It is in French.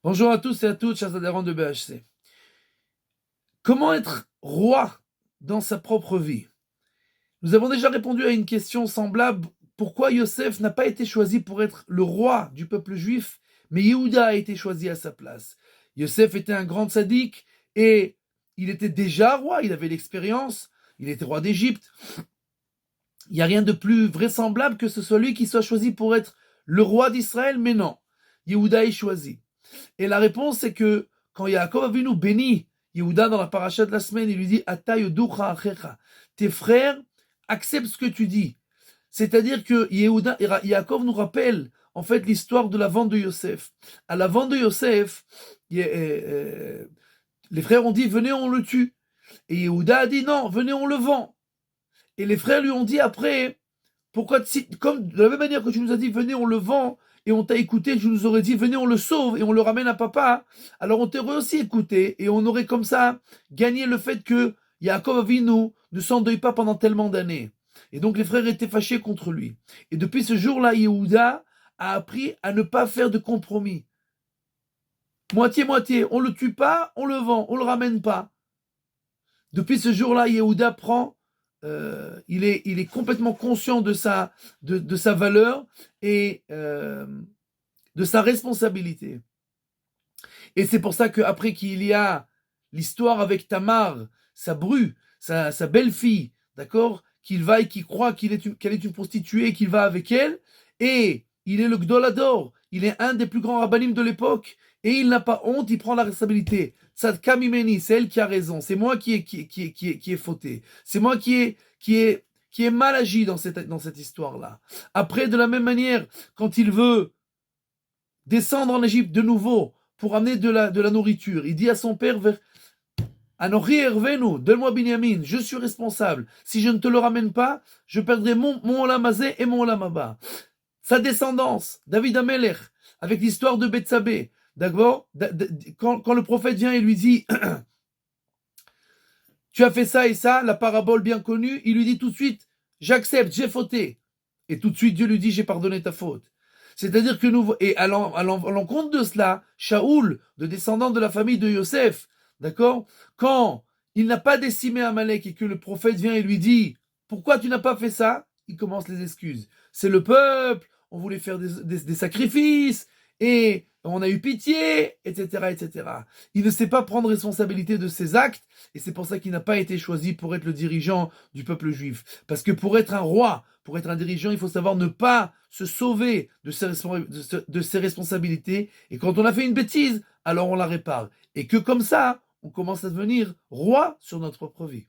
Bonjour à tous et à toutes, chers adhérents de BHC. Comment être roi dans sa propre vie? Nous avons déjà répondu à une question semblable. Pourquoi Yosef n'a pas été choisi pour être le roi du peuple juif, mais Yehuda a été choisi à sa place? Yosef était un grand tzaddik et il était déjà roi, il avait l'expérience, il était roi d'Égypte. Il n'y a rien de plus vraisemblable que ce soit lui qui soit choisi pour être le roi d'Israël, mais non. Yehuda est choisi. Et la réponse, c'est que quand Yaakov Avinu bénit Yehuda dans la paracha de la semaine, il lui dit Ata yoducha achecha. Tes frères acceptent ce que tu dis. C'est-à-dire que Yaakov nous rappelle en fait l'histoire de la vente de Yosef. À la vente de Yosef, les frères ont dit venez, on le tue. Et Yehuda a dit non, venez, on le vend. Et les frères lui ont dit après pourquoi, comme de la même manière que tu nous as dit, venez, on le vend, et on t'a écouté, tu nous aurais dit, venez, on le sauve, et on le ramène à papa, alors on t'aurait aussi écouté, et on aurait comme ça gagné le fait que Yaakov Avinu ne s'endeuille pas pendant tellement d'années. Et donc les frères étaient fâchés contre lui. Et depuis ce jour-là, Yehuda a appris à ne pas faire de compromis. Moitié-moitié, on le tue pas, on le vend, on le ramène pas. Depuis ce jour-là, Yehuda prend il est complètement conscient de sa valeur et de sa responsabilité. Et c'est pour ça qu'après qu'il y a l'histoire avec Tamar, sa bru, sa belle-fille, d'accord, qu'il va et qu'il croit qu'elle est une prostituée et qu'il va avec elle, et il est le Gdolador, il est un des plus grands rabbinim de l'époque, et il n'a pas honte, il prend la responsabilité. Tzadka mimeni, c'est elle qui a raison, c'est moi qui ai fauté, c'est moi qui ai mal agi dans cette histoire-là. Après, de la même manière, quand il veut descendre en Égypte de nouveau pour amener de la nourriture, il dit à son père, Anochi Hervenu, donne-moi Binyamin, je suis responsable. Si je ne te le ramène pas, je perdrai mon Olam Hazé et mon Olam Haba. Sa descendance, David Amelech, avec l'histoire de Bethsabée, d'accord, quand le prophète vient et lui dit tu as fait ça et ça, la parabole bien connue, il lui dit tout de suite j'accepte, j'ai fauté. Et tout de suite Dieu lui dit j'ai pardonné ta faute. C'est-à-dire que nous, et à l'encontre de cela, Shaoul, le descendant de la famille de Yosef, d'accord, quand il n'a pas décimé Amalek et que le prophète vient et lui dit pourquoi tu n'as pas fait ça, il commence les excuses. C'est le peuple, on voulait faire des sacrifices, et on a eu pitié, etc., etc. Il ne sait pas prendre responsabilité de ses actes, et c'est pour ça qu'il n'a pas été choisi pour être le dirigeant du peuple juif. Parce que pour être un roi, pour être un dirigeant, il faut savoir ne pas se sauver de ses responsabilités, et quand on a fait une bêtise, alors on la répare. Et que comme ça, on commence à devenir roi sur notre propre vie.